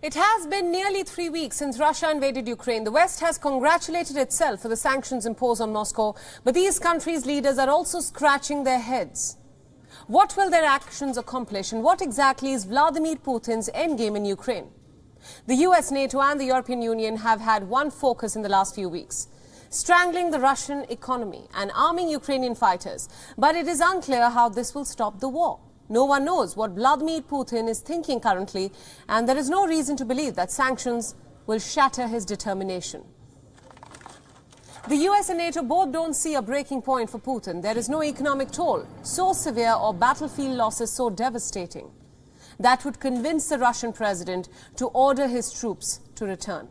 It has been nearly 3 weeks since Russia invaded Ukraine. The West has congratulated itself for the sanctions imposed on Moscow, but these countries' leaders are also scratching their heads. What will their actions accomplish, and what exactly is Vladimir Putin's endgame in Ukraine? The US, NATO and the European Union have had one focus in the last few weeks: strangling the Russian economy and arming Ukrainian fighters. But it is unclear how this will stop the war. No one knows what Vladimir Putin is thinking currently, and there is no reason to believe that sanctions will shatter his determination. The US and NATO both don't see a breaking point for Putin. There is no economic toll so severe or battlefield losses so devastating that would convince the Russian president to order his troops to return.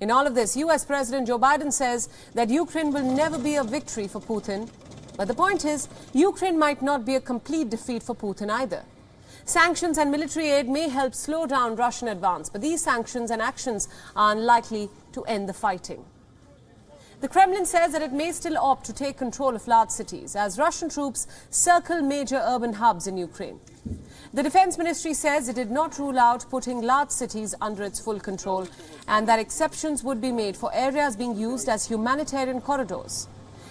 In all of this, US President Joe Biden says that Ukraine will never be a victory for Putin. But the point is, Ukraine might not be a complete defeat for Putin either. Sanctions and military aid may help slow down Russian advance, but these sanctions and actions are unlikely to end the fighting. The Kremlin says that it may still opt to take control of large cities as Russian troops circle major urban hubs in Ukraine. The Defense Ministry says it did not rule out putting large cities under its full control and that exceptions would be made for areas being used as humanitarian corridors.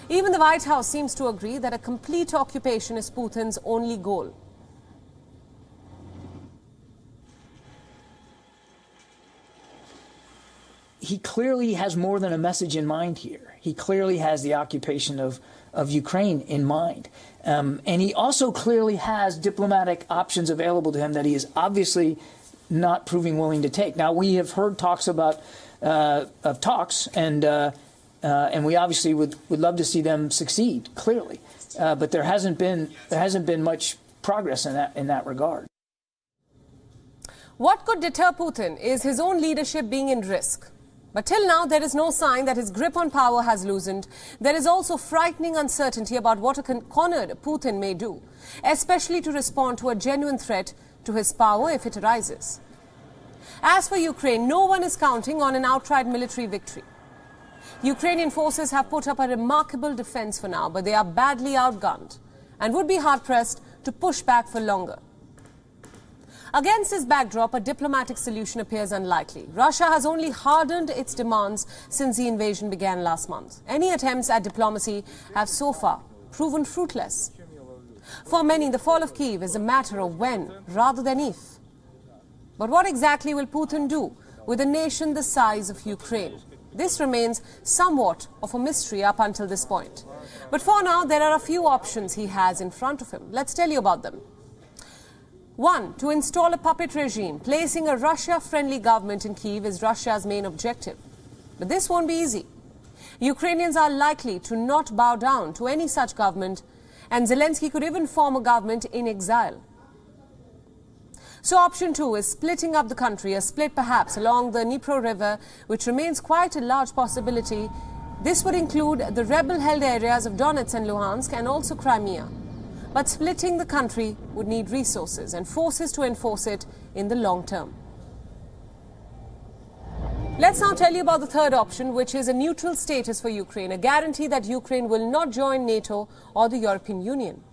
Even the White House seems to agree that a complete occupation is Putin's only goal. He clearly has more than a message in mind here. He clearly has the occupation of Ukraine in mind. And he also clearly has diplomatic options available to him that he is obviously not proving willing to take. Now, we have heard talks about talks, and we obviously would love to see them succeed, clearly. But there hasn't been much progress in that regard. What could deter Putin is his own leadership being in risk. But till now, there is no sign that his grip on power has loosened. There is also frightening uncertainty about what a cornered Putin may do, especially to respond to a genuine threat to his power if it arises. As for Ukraine, no one is counting on an outright military victory. Ukrainian forces have put up a remarkable defense for now, but they are badly outgunned and would be hard-pressed to push back for longer. Against this backdrop, a diplomatic solution appears unlikely. Russia has only hardened its demands since the invasion began last month. Any attempts at diplomacy have so far proven fruitless. For many, the fall of Kyiv is a matter of when rather than if. But what exactly will Putin do with a nation the size of Ukraine? This remains somewhat of a mystery up until this point. But for now, there are a few options he has in front of him. Let's tell you about them. One, to install a puppet regime. Placing a Russia-friendly government in Kyiv is Russia's main objective. But this won't be easy. Ukrainians are likely to not bow down to any such government, and Zelensky could even form a government in exile. So option two is splitting up the country, a split perhaps along the Dnipro River, which remains quite a large possibility. This would include the rebel-held areas of Donetsk and Luhansk and also Crimea. But splitting the country would need resources and forces to enforce it in the long term. Let's now tell you about the third option, which is a neutral status for Ukraine, a guarantee that Ukraine will not join NATO or the European Union.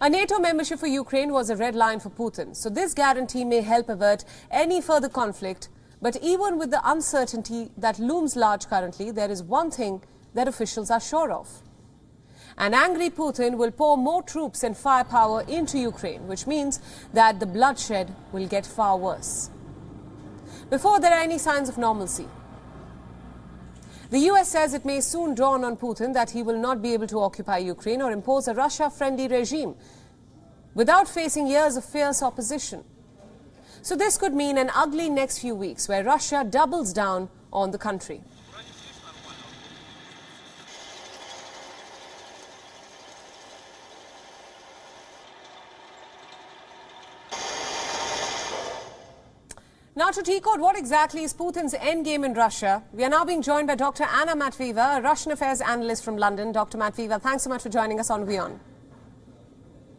A NATO membership for Ukraine was a red line for Putin, so this guarantee may help avert any further conflict. But even with the uncertainty that looms large currently, there is one thing that officials are sure of. An angry Putin will pour more troops and firepower into Ukraine, which means that the bloodshed will get far worse. Before there are any signs of normalcy, the US says it may soon dawn on Putin that he will not be able to occupy Ukraine or impose a Russia-friendly regime without facing years of fierce opposition. So this could mean an ugly next few weeks where Russia doubles down on the country. Now to decode what exactly is Putin's endgame in Russia, we are now being joined by Dr. Anna Matvieva, a Russian affairs analyst from London. Dr. Matvieva, thanks so much for joining us on WION.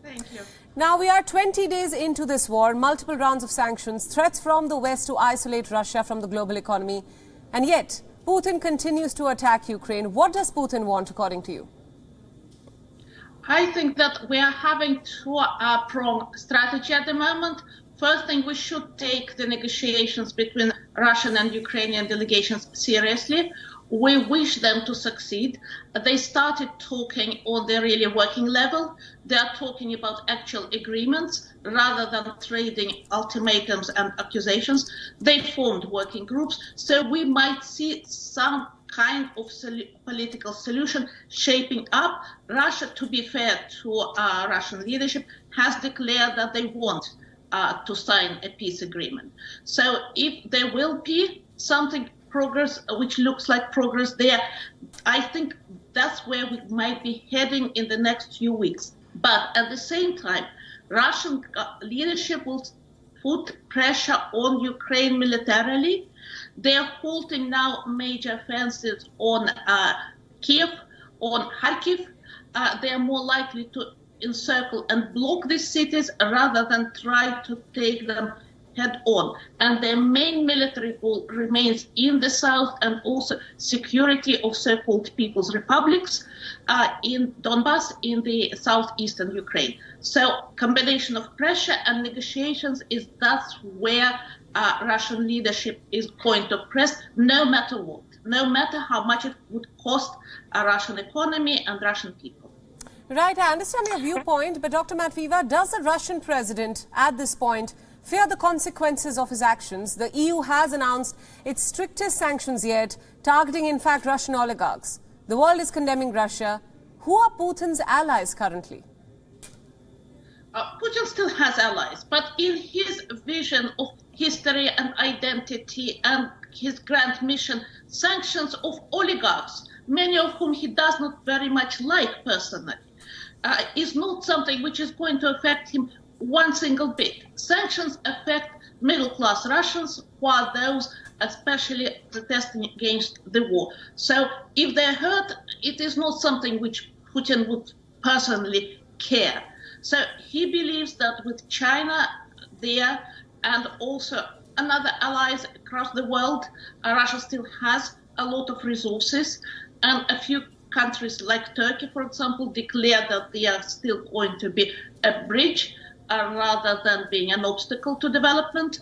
Thank you. Now we are 20 days into this war, multiple rounds of sanctions, threats from the West to isolate Russia from the global economy, and yet Putin continues to attack Ukraine. What does Putin want, according to you? I think that we are having two-pronged strategy at the moment. First thing, we should take the negotiations between Russian and Ukrainian delegations seriously. We wish them to succeed. They started talking on the really working level. They are talking about actual agreements rather than trading ultimatums and accusations. They formed working groups. So we might see some kind of political solution shaping up. Russia, to be fair to Russian leadership, has declared that they want to sign a peace agreement. So if there will be something progress, which looks like progress there, I think that's where we might be heading in the next few weeks. But at the same time, Russian leadership will put pressure on Ukraine militarily. They're halting now major offensives on Kiev, on Kharkiv. They are more likely to encircle and block these cities rather than try to take them head on. And their main military goal remains in the south and also security of so-called people's republics in Donbass, in the southeastern Ukraine. So combination of pressure and negotiations that's where Russian leadership is going to press, no matter what, no matter how much it would cost a Russian economy and Russian people. Right, I understand your viewpoint, but Dr. Matvieva, does the Russian president at this point fear the consequences of his actions? The EU has announced its strictest sanctions yet, targeting in fact Russian oligarchs. The world is condemning Russia. Who are Putin's allies currently? Putin still has allies, but in his vision of history and identity and his grand mission, sanctions of oligarchs, many of whom he does not very much like personally, is not something which is going to affect him one single bit. Sanctions affect middle-class Russians, who are those especially protesting against the war. So if they're hurt, it is not something which Putin would personally care. So he believes that with China there and also another allies across the world, Russia still has a lot of resources, and a few countries like Turkey, for example, declared that they are still going to be a bridge rather than being an obstacle to development.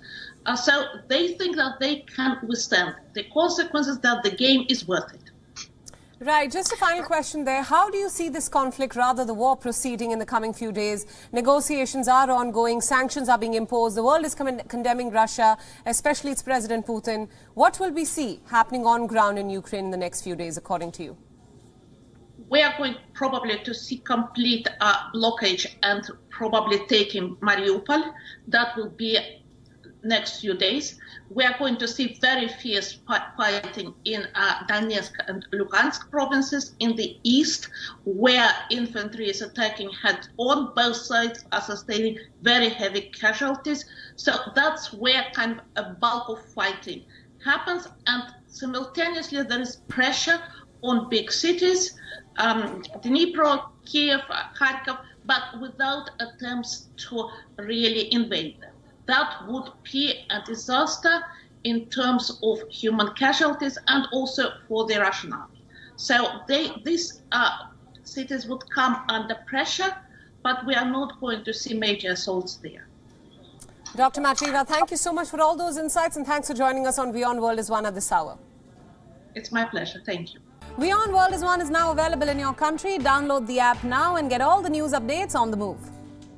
So they think that they can withstand the consequences, that the game is worth it. Right, just a final question there. How do you see this conflict, rather the war, proceeding in the coming few days? Negotiations are ongoing, sanctions are being imposed, the world is condemning Russia, especially its President Putin. What will we see happening on ground in Ukraine in the next few days, according to you? We are going probably to see complete blockage and probably taking Mariupol. That will be next few days. We are going to see very fierce fighting in Donetsk and Luhansk provinces in the east, where infantry is attacking head-on. Both sides are sustaining very heavy casualties. So that's where kind of a bulk of fighting happens. And simultaneously, there is pressure on big cities, Dnipro, Kiev, Kharkiv, but without attempts to really invade them. That would be a disaster in terms of human casualties and also for the Russian army. So these cities would come under pressure, but we are not going to see major assaults there. Dr. Matvieva, thank you so much for all those insights, and thanks for joining us on WION World is One at this hour. It's my pleasure. Thank you. WION World is One is now available in your country. Download the app now and get all the news updates on the move.